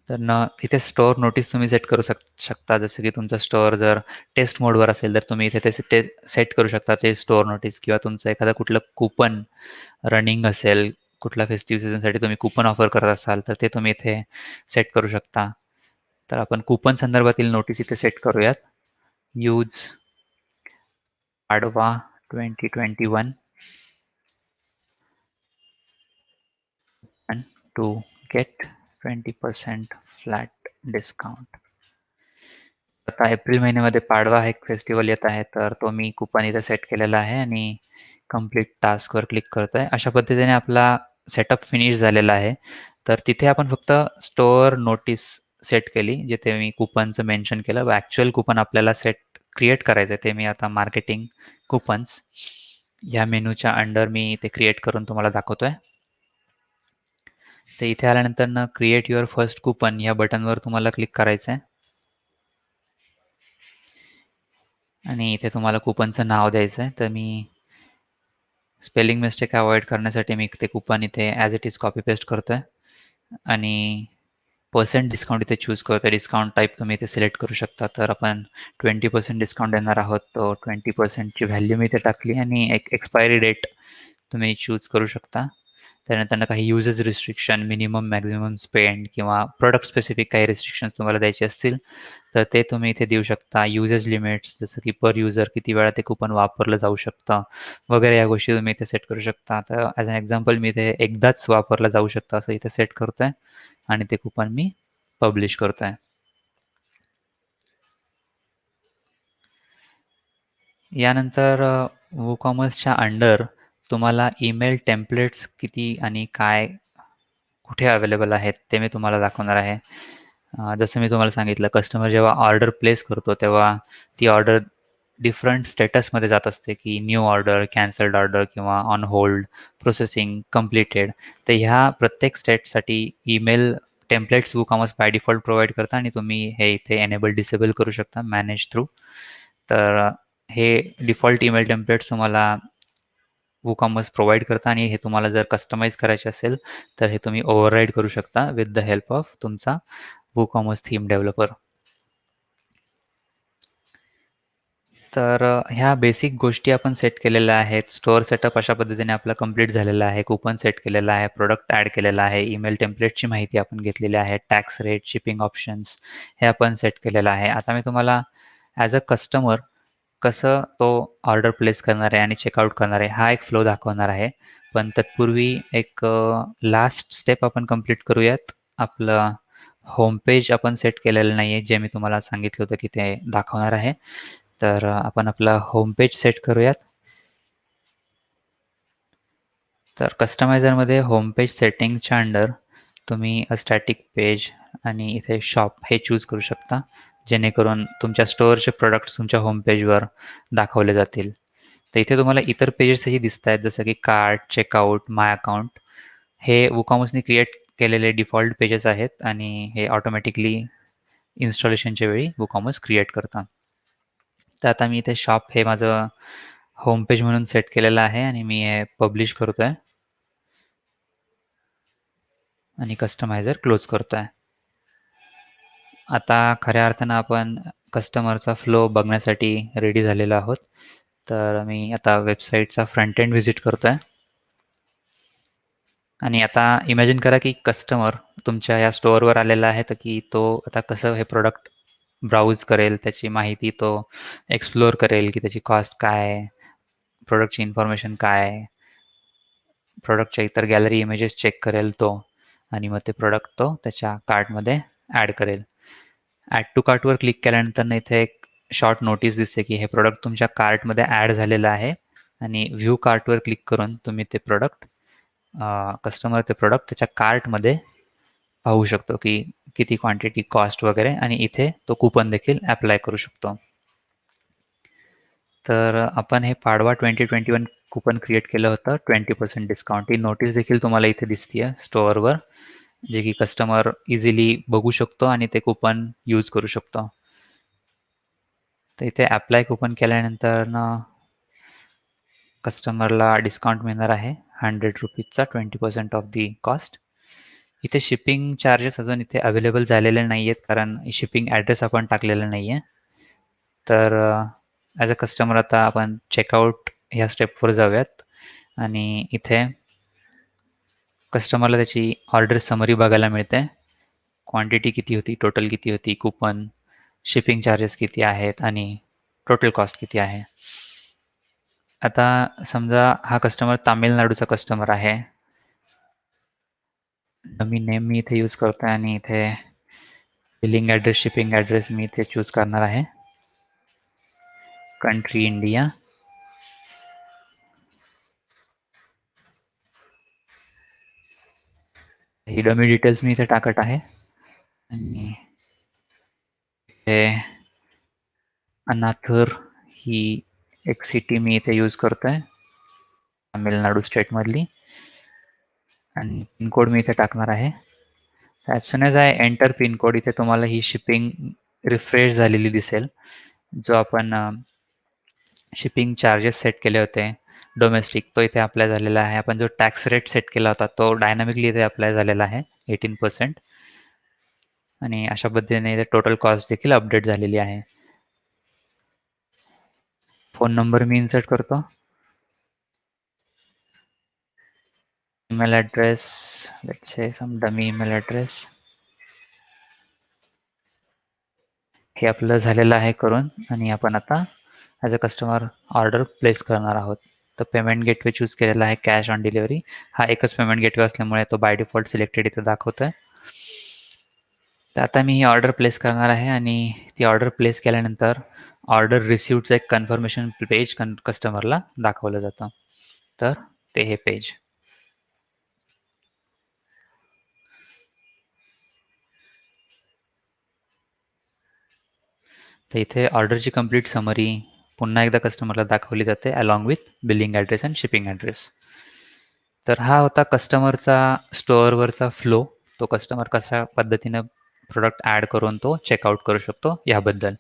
तर इथे स्टोअर नोटीस तुम्ही सेट करू शकता. जसं की तुमचा स्टोअर जर टेस्ट मोडवर असेल तर तुम्ही इथे ते सेट करू शकता ते स्टोअर नोटीस, किंवा तुमचं एखादं कुठलं कूपन रनिंग असेल, कुठल्या फेस्टिव्ह सीझनसाठी तुम्ही कूपन ऑफर करत असाल तर ते तुम्ही इथे सेट करू शकता. तर आपण कूपन संदर्भातील नोटीस इथे सेट करूयात. Use Padwa 2021 to get 20% flat discount. आता एप्रिल महिन्यामध्ये पाडवा हा एक फेस्टिवल येत आहे, तर तो मी कूपन इथे सेट केलेला आहे आणि कंप्लीट टास्कवर क्लिक करतोय. अशा पद्धतीने आपला सेटअप फिनिश झालेला आहे. तर तिथे आपण फक्त स्टोअर नोटीस सेट केली, जिथे मी कूपनचं मेन्शन केलं व ॲक्चुअल कूपन आपल्याला क्रिएट करायचं आहे ते मी आता मार्केटिंग कूपन्स ह्या मेनूच्या अंडर मी ते क्रिएट करून तुम्हाला दाखवतोय. तर इथे आल्यानंतर क्रिएट युअर फर्स्ट कूपन या बटनवर तुम्हाला क्लिक करायचं आहे आणि इथे तुम्हाला कूपनचं नाव द्यायचं आहे. तर मी स्पेलिंग मिस्टेक अवॉइड करण्यासाठी मी ते कूपन इथे as it is copy paste करतोय आणि पर्सेंट डिस्काउंट इथे चूज करतोय. डिस्काउंट टाईप तुम्ही इथे सिलेक्ट करू शकता. तर आपण 20% डिस्काउंट देणार आहोत, तो 20%ची व्हॅल्यू मी इथे टाकली आणि एक एक्सपायरी डेट तुम्ही चूज करू शकता. त्यानंतर काही uses restriction, minimum maximum spend किंवा प्रोडक्ट स्पेसिफिक काही रिस्ट्रिक्शन्स तुम्हाला द्यायचे असतील तर ते तुम्ही इथे देऊ शकता. युजेस लिमिट्स जसं की पर युजर किती वेळा ते कूपन वापरलं जाऊ शकतं वगैरे या गोष्टी तुम्ही इथे सेट करू शकता. तर ॲज अन एक्झाम्पल मी इथे एकदाच वापरलं जाऊ शकतं असं इथे सेट करतोय आणि ते कूपन मी पब्लिश करतोय. यानंतर WooCommerceच्या अंडर तुम्हाला ईमेल टेम्पलेट्स किती आणि काय कुठे अवेलेबल आहेत ते मी तुम्हाला दाखवणार आहे. जसं मी तुम्हाला सांगितलं कस्टमर जेव्हा ऑर्डर प्लेस करतो तेव्हा ती ऑर्डर डिफरंट स्टेटसमध्ये जात असते की न्यू ऑर्डर, कॅन्सल्ड ऑर्डर किंवा ऑन होल्ड, प्रोसेसिंग, कंप्लीटेड. तर ह्या प्रत्येक स्टेटसाठी email templates WooCommerce by default provide करतं आणि तुम्ही हे इथे एनेबल डिसेबल करू शकता मॅनेज थ्रू. तर हे डिफॉल्ट ईमेल टेम्पलेट्स तुम्हाला WooCommerce प्रोव्हाईड करतं आणि हे तुम्हाला जर कस्टमाइज करायचे असेल तर हे तुम्ही ओव्हरराईड करू शकता विथ द हेल्प ऑफ तुमचा WooCommerce थीम डेव्हलपर. तर ह्या बेसिक गोष्टी आपण सेट केलेल्या आहेत. स्टोअर सेटअप अशा पद्धतीने आपला कंप्लीट झालेला आहे. कूपन सेट केलेला आहे. प्रॉडक्ट ॲड केलेला आहे. ईमेल टेम्पलेटची माहिती आपण घेतलेली आहे. टॅक्स रेट, शिपिंग ऑप्शन्स हे आपण सेट केलेलं आहे. आता मी तुम्हाला ॲज अ कस्टमर कसं तो ऑर्डर प्लेस करणार आहे आणि चेकआउट करणार आहे हा एक फ्लो दाखवणार आहे. पण तत्पूर्वी एक लास्ट स्टेप आपण कंप्लीट करूयात. आपलं होम पेज आपण सेट केलेलं नाही आहे, जे मी तुम्हाला सांगितलं होतं की ते दाखवणार आहे. तर आपण आपला होम पेज सेट करूयात. तर कस्टमायझरमध्ये होम पेज सेटिंगच्या अंडर तुम्ही स्टॅटिक पेज आणि इथे शॉप हे चूज करू शकता, जेणेकरून तुमच्या स्टोअरचे प्रोडक्ट्स तुमच्या होम पेजवर दाखवले जातील. तर इथे तुम्हाला इतर पेजेसही दिसत आहेत, जसं की कार्ट, चेकआउट, माय अकाउंट. हे WooCommerceने क्रिएट केलेले डिफॉल्ट पेजेस आहेत आणि हे ऑटोमॅटिकली इन्स्टॉलेशनच्या वेळी WooCommerce क्रिएट करतं. तर आता मी इथे शॉप हे माझं होम पेज म्हणून सेट केलेलं आहे आणि मी हे पब्लिश करतोय आणि कस्टमायझर क्लोज करतोय. आता खऱ्या अर्थानं आपण कस्टमरचा फ्लो बघण्यासाठी रेडी झालेलो आहोत. तर मी आता वेबसाईटचा फ्रंट एंड व्हिजिट करतोय. आणि आता इमॅजिन करा की कस्टमर तुमच्या या स्टोअरवर आलेला आहे, तर की तो आता कसं हे प्रोडक्ट ब्राउज करेल, त्याची माहिती तो एक्सप्लोर करेल, की त्याची कॉस्ट काय आहे, प्रोडक्टची इन्फॉर्मेशन काय आहे, प्रोडक्टच्या इतर गॅलरी इमेजेस चेक करेल तो आणि मग ते प्रोडक्ट तो त्याच्या कार्टमध्ये ॲड करेल. ॲड टू कार्टवर क्लिक केल्यानंतर इथे एक शॉर्ट नोटीस दिसते की हे प्रोडक्ट तुमच्या कार्टमध्ये ॲड झालेलं आहे आणि व्ह्यू कार्टवर क्लिक करून तुम्ही ते प्रोडक्ट कस्टमर ते प्रोडक्ट त्याच्या कार्टमध्ये पाहू शकतो की किती क्वांटिटी, कॉस्ट वगैरे आणि इथे तो कूपन देखील ॲप्लाय करू शकतो. तर आपण हे पाडवा 2021 कूपन क्रिएट केलं होतं 20% डिस्काउंट. ही नोटीस देखील तुम्हाला इथे दिसतीये स्टोअरवर, जे की कस्टमर इझिली बघू शकतो आणि ते कूपन यूज करू शकतो. तर इथे ॲप्लाय कूपन केल्यानंतर कस्टमरला डिस्काउंट मिळणार आहे ₹100चा 20% ऑफ दी कॉस्ट. इथे शिपिंग चार्जेस अजून इथे अवेलेबल झालेले नाही आहेत, कारण शिपिंग ॲड्रेस आपण टाकलेला नाही आहे. तर ॲज अ कस्टमर आता आपण चेकआउट ह्या स्टेपवर जाऊयात आणि इथे कस्टमरला त्याची ऑर्डर समरी बघायला मिळते. क्वांटिटी किती होती, टोटल किती होती, कूपन, शिपिंग चार्जेस किती आहेत आणि टोटल कॉस्ट किती आहे. आता समजा हा कस्टमर तामिळनाडूचा कस्टमर आहे. मी नेम मी इथे यूज करतोय आणि इथे बिलिंग ॲड्रेस, शिपिंग ॲड्रेस मी इथे चूज करणार आहे. Country India. ही डमी डिटेल्स मी इथे टाकत आहे आणि इथे अनाथर ही एक सिटी मी इथे यूज करतोय तामिळनाडू स्टेटमधली आणि पिनकोड मी इथे टाकणार आहे. As soon as I enter pincode इथे तुम्हाला ही शिपिंग रिफ्रेश झालेली दिसेल. जो आपण शिपिंग चार्जेस सेट केले होते डोमेस्टिक, तो इथे अप्लाय झालेला आहे. आपण जो टॅक्स रेट सेट केला होता तो डायनामिकली इथे अप्लाय झालेला आहे 18%. आणि अशा पद्धतीने इथे टोटल कॉस्ट देखील अपडेट झालेली आहे. फोन नंबर मी इन्सर्ट करतो. Email address, let's say some dummy email address. हे आपलं झालेलं आहे करून आणि आपण आता as a customer order place करणार आहोत. तर पेमेंट गेटवे चूज केलेला आहे कॅश ऑन डिलिव्हरी. हा एकच पेमेंट गेटवे असल्यामुळे तो बाय डिफॉल्ट सिलेक्टेड इथे दाखवतोय. तर आता मी ही ऑर्डर प्लेस करणार आहे आणि ती ऑर्डर प्लेस केल्यानंतर ऑर्डर रिसिव्हचं एक कन्फर्मेशन पेज कस्टमरला दाखवलं जातं. तर ते हे पेज. तर इथे ऑर्डरची कंप्लीट समरी पुन्हा एकदा कस्टमरला दाखवली जाते along with billing address and shipping address. तर हा होता कस्टमरचा स्टोअरवरचा फ्लो. तो कस्टमर कशा पद्धतीनं प्रोडक्ट ॲड करून तो चेकआउट करू शकतो याबद्दल.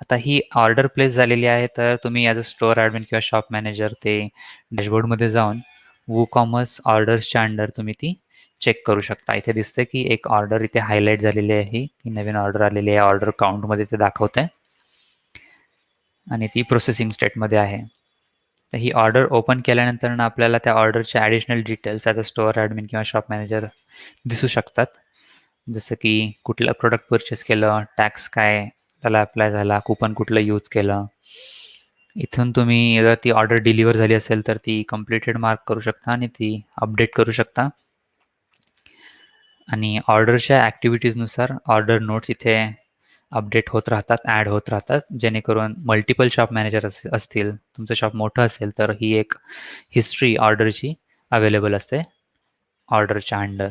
आता ही ऑर्डर प्लेस झालेली आहे, तर तुम्ही ॲज अ स्टोअर ॲडमिन किंवा शॉप मॅनेजर ते डॅशबोर्डमध्ये जाऊन WooCommerce ऑर्डर्सच्या अंडर तुम्ही ती चेक करू शकता. इथे दिसतंय की एक ऑर्डर इथे हायलाइट झालेली आहे. ती नवीन ऑर्डर आलेली आहे. ऑर्डर काउंटमध्ये ते दाखवतंय आणि ती प्रोसेसिंग स्टेटमध्ये आहे. तर ही ऑर्डर ओपन केल्यानंतर आपल्याला त्या ऑर्डरचे additional details as a store admin किंवा शॉप मॅनेजर दिसू शकतात. जसं की कुठलं प्रोडक्ट परचेस केलं, टॅक्स काय त्याला अप्लाय झाला, कुपन कुठलं यूज केलं. इथून तुम्ही जर ती ऑर्डर डिलिव्हर झाली असेल तर ती कंप्लीटेड मार्क करू शकता आणि ती अपडेट करू शकता. आणि ऑर्डरच्या ॲक्टिव्हिटीजनुसार ऑर्डर नोट्स इथे अपडेट होत राहतात, ॲड होत राहतात, जेणेकरून मल्टिपल शॉप मॅनेजर असतील, तुमचं शॉप मोठं असेल तर ही एक हिस्ट्री ऑर्डरची अवेलेबल असते ऑर्डरच्या अंडर.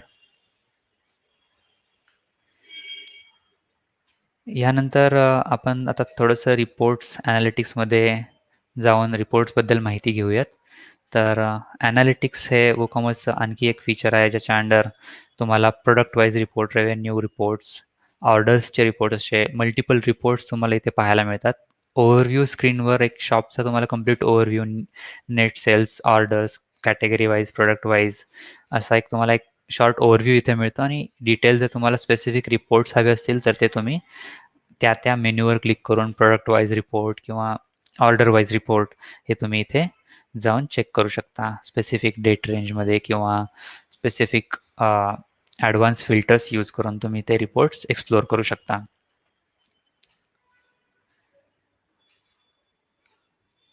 यानंतर आपण आता थोडंसं रिपोर्ट्स ॲनालिटिक्समध्ये जाऊन रिपोर्ट्सबद्दल माहिती घेऊयात. तर ॲनालिटिक्स हे WooCommerceचं आणखी एक फीचर आहे ज्याच्या अंडर तुम्हाला product wise report, revenue reports, ऑर्डर्सचे रिपोर्ट असे मल्टिपल रिपोर्ट्स तुम्हाला इथे पाहायला मिळतात. ओव्हरव्ह्यू स्क्रीनवर एक शॉपचा तुम्हाला complete overview, net sales, orders, category wise, product wise असा एक तुम्हाला एक शॉर्ट ओव्हरव्ह्यू इथे मिळतो आणि डिटेल जर तुम्हाला स्पेसिफिक रिपोर्ट्स हवे असतील तर ते तुम्ही त्या मेन्यूवर क्लिक करून प्रोडक्ट वाईज रिपोर्ट किंवा ऑर्डर वाईज रिपोर्ट हे तुम्ही इथे जाऊन चेक करू शकता. स्पेसिफिक डेट रेंजमध्ये किंवा स्पेसिफिक ॲडव्हान्स फिल्टर्स यूज करून तुम्ही ते रिपोर्ट्स एक्सप्लोर करू शकता.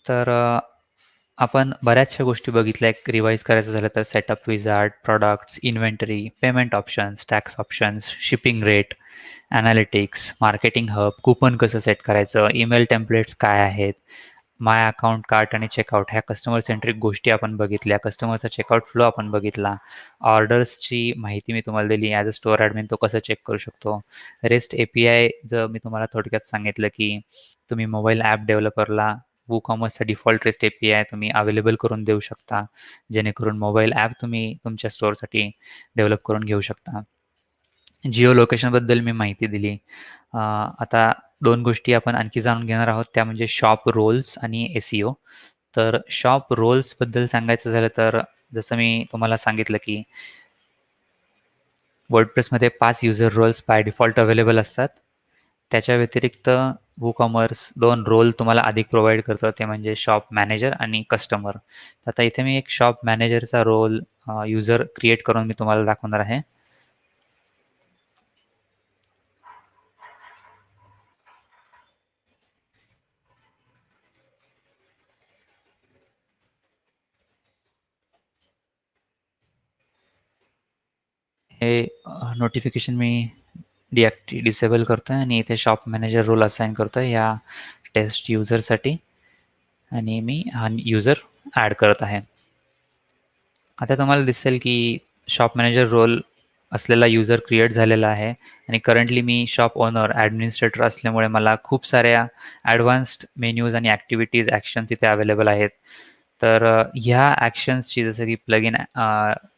तर आपण बऱ्याचशा गोष्टी बघितल्या. एक रिवाईज करायचं झालं तर setup wizard, products, inventory, payment options, tax options, shipping rate, analytics, marketing hub, coupon कसं सेट करायचं, ईमेल टेम्पलेट्स काय आहेत, माय अकाउंट, कार्ट आणि चेकआउट ह्या कस्टमर सेंट्रिक गोष्टी आपण बघितल्या. कस्टमरचा चेकआउट फ्लो आपण बघितला. ऑर्डर्सची माहिती मी तुम्हाला दिली. ॲज अ स्टोअर ॲडमिन तो कसं चेक करू शकतो. रेस्ट API जर मी तुम्हाला थोडक्यात सांगितलं की तुम्ही मोबाईल ॲप डेव्हलपरला WooCommerceचा डिफॉल्ट रेस्ट API तुम्ही अवेलेबल करून देऊ शकता, जेणेकरून मोबाईल ॲप तुम्ही तुमच्या स्टोअरसाठी डेव्हलप करून घेऊ शकता. जिओ लोकेशनबद्दल मी माहिती दिली. आता 2 गोष्टी आपण आणखी जाणून घेणार आहोत, त्या म्हणजे शॉप रोल्स आणि SEO. तर शॉप रोल्सबद्दल सांगायचं झालं तर जसं मी तुम्हाला सांगितलं की वर्डप्रेसमध्ये 5 user roles by default available असतात. त्याच्या व्यतिरिक्त WooCommerce 2 रोल तुम्हाला अधिक प्रोव्हाईड करतं, ते म्हणजे शॉप मॅनेजर आणि कस्टमर. आता इथे मी एक शॉप मॅनेजरचा रोल यूजर क्रिएट करून मी तुम्हाला दाखवणार आहे. हे नोटिफिकेशन मी डिसेबल करतो आहे आणि इथे शॉप मॅनेजर रोल असाइन करतो आहे या टेस्ट युजरसाठी आणि मी हा यूजर ॲड करत आहे. आता तुम्हाला दिसेल की शॉप मॅनेजर रोल असलेला यूजर क्रिएट झालेला आहे आणि करंटली मी शॉप ओनर, ॲडमिनिस्ट्रेटर असल्यामुळे मला खूप साऱ्या ॲडव्हान्स्ड मेन्यूज आणि ॲक्टिव्हिटीज, ॲक्शन्स इथे अवेलेबल आहेत. तर ह्या ॲक्शन्सची जसं की प्लगइन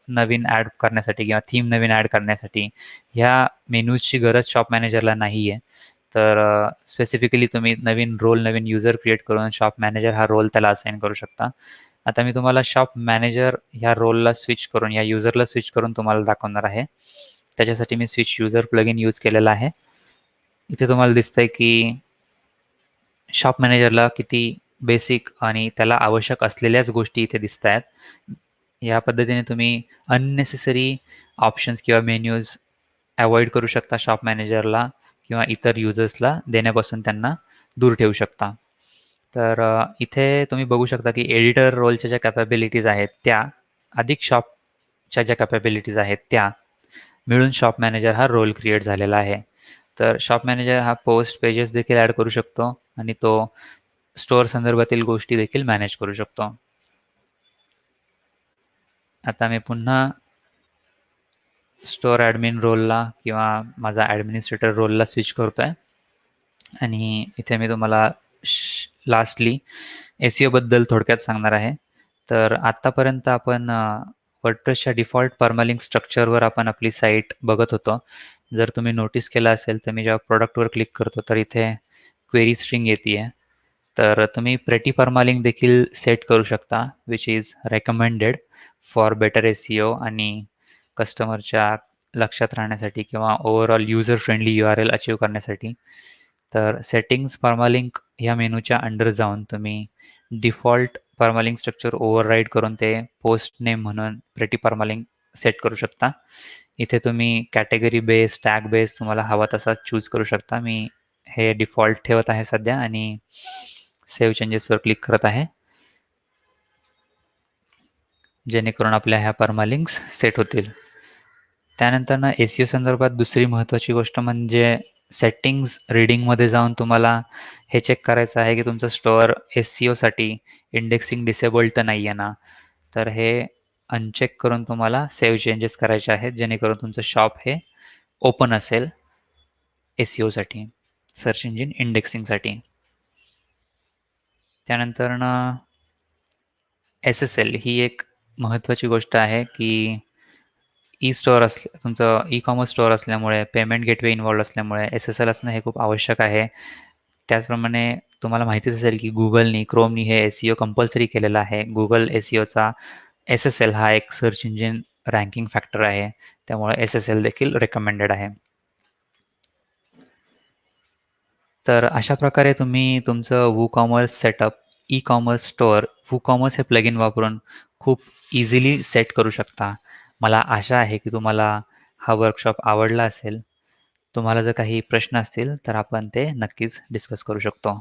नवीन ॲड करण्यासाठी किंवा थीम नवीन ॲड करण्यासाठी ह्या मेनूजची गरज शॉप मॅनेजरला नाही आहे. तर स्पेसिफिकली तुम्ही नवीन रोल, नवीन यूजर क्रिएट करून शॉप मॅनेजर हा रोल त्याला असाइन करू शकता. आता मी तुम्हाला शॉप मॅनेजर ह्या रोलला स्विच करून, या युजरला स्विच करून तुम्हाला दाखवणार आहे. त्याच्यासाठी मी स्विच युजर प्लगइन यूज केलेला आहे. इथे तुम्हाला दिसतंय की शॉप मॅनेजरला किती बेसिक आणि त्याला आवश्यक असलेल्याच गोष्टी इथे दिसतायत. या पद्धतीने तुम्ही अननेसेसरी ऑप्शन्स किंवा मेन्यूज अव्हॉइड करू शकता शॉप मॅनेजरला किंवा इतर युजर्सला देण्यापासून त्यांना दूर ठेवू शकता. तर इथे तुम्ही बघू शकता की एडिटर रोलच्या ज्या कॅपॅबिलिटीज आहेत त्या अधिक शॉपच्या ज्या कॅपॅबिलिटीज आहेत त्या मिळून शॉप मॅनेजर हा रोल क्रिएट झालेला आहे. तर शॉप मॅनेजर हा पोस्ट पेजेस देखील ॲड करू शकतो आणि तो स्टोअर संदर्भातील गोष्टी देखील मॅनेज करू शकतो. आता मी पुन्हा स्टोअर ॲडमिन रोलला किंवा माझा ॲडमिनिस्ट्रेटर रोलला स्विच करतोय आणि इथे मी तुम्हाला लास्टली एस-ई-ओबद्दल थोडक्यात सांगणार आहे. तर आत्तापर्यंत आपण WordPressच्या डिफॉल्ट परमालिंक स्ट्रक्चरवर आपण आपली साईट बघत होतो. जर तुम्ही नोटीस केलं असेल, तर मी जेव्हा प्रॉडक्टवर क्लिक करतो, तर इथे क्वेरी स्ट्रिंग येतीये. तर तुम्ही प्रेटी परमालिंक देखील सेट करू शकता, which is recommended for better SEO आणि कस्टमरच्या लक्षात राहण्यासाठी किंवा overall user friendly URL achieve करण्यासाठी. तर सेटिंग्ज परमालिंक ह्या मेनूच्या अंडर जाऊन तुम्ही डिफॉल्ट परमालिंक स्ट्रक्चर ओव्हरराईड करून ते पोस्ट नेम म्हणून प्रेटी परमालिंक सेट करू शकता. इथे तुम्ही कॅटेगरी बेस, टॅग बेस तुम्हाला हवा तसा चूज करू शकता. मी हे डिफॉल्ट ठेवत आहे सध्या आणि सेव्ह चेंजेसवर क्लिक करत आहे. जेणेकरून आपल्या ह्या परमालिंक्स सेट होतील. त्यानंतर ना एस-ई-ओ संदर्भात दुसरी महत्त्वाची गोष्ट म्हणजे सेटिंग्ज रीडिंगमध्ये जाऊन तुम्हाला हे चेक करायचं आहे की तुमचं स्टोअर एस-ई-ओसाठी इंडेक्सिंग डिसेबल्ड तर नाही आहे ना. तर हे अनचेक करून तुम्हाला सेव्ह चेंजेस करायचे आहेत, जेणेकरून तुमचं शॉप हे ओपन असेल एस-ई-ओसाठी, सर्च इंजिन इंडेक्सिंगसाठी. त्यानंतर ना एस-एस-एल ही एक महत्त्वाची गोष्ट आहे की ई-स्टोअर तुमचं ई-कॉमर्स स्टोअर असल्यामुळे, पेमेंट गेटवे इन्व्हॉल्व्ड असल्यामुळे एस-एस-एल असणं हे खूप आवश्यक आहे. त्याचप्रमाणे तुम्हाला माहितीच असेल की Googleनी, Chromeनी हे एस-ई-ओ कंपल्सरी केलेलं आहे. Google एस-ई-ओचा एस-एस-एल हा एक सर्च इंजिन रँकिंग फॅक्टर आहे. त्यामुळे एस-एस-एल देखील रेकमेंडेड आहे. तर अशा प्रकारे तुम्ही तुमचं WooCommerce setup, ecommerce store, WooCommerce हे प्लगइन वापरून खूप इझिली सेट करू शकता. मला आशा आहे की तुम्हाला हा वर्कशॉप आवडला असेल. तुम्हाला जर काही प्रश्न असतील तर आपण ते नक्कीच डिस्कस करू शकतो.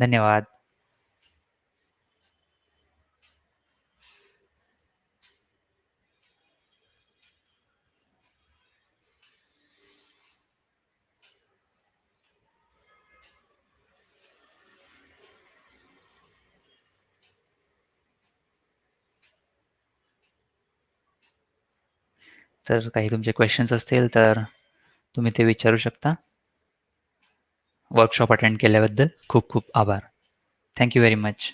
धन्यवाद. तर काही तुमचे क्वेश्चन्स असतील तर तुम्ही ते विचारू शकता. वर्कशॉप अटेंड केल्याबद्दल खूप खूप आभार. Thank you very much.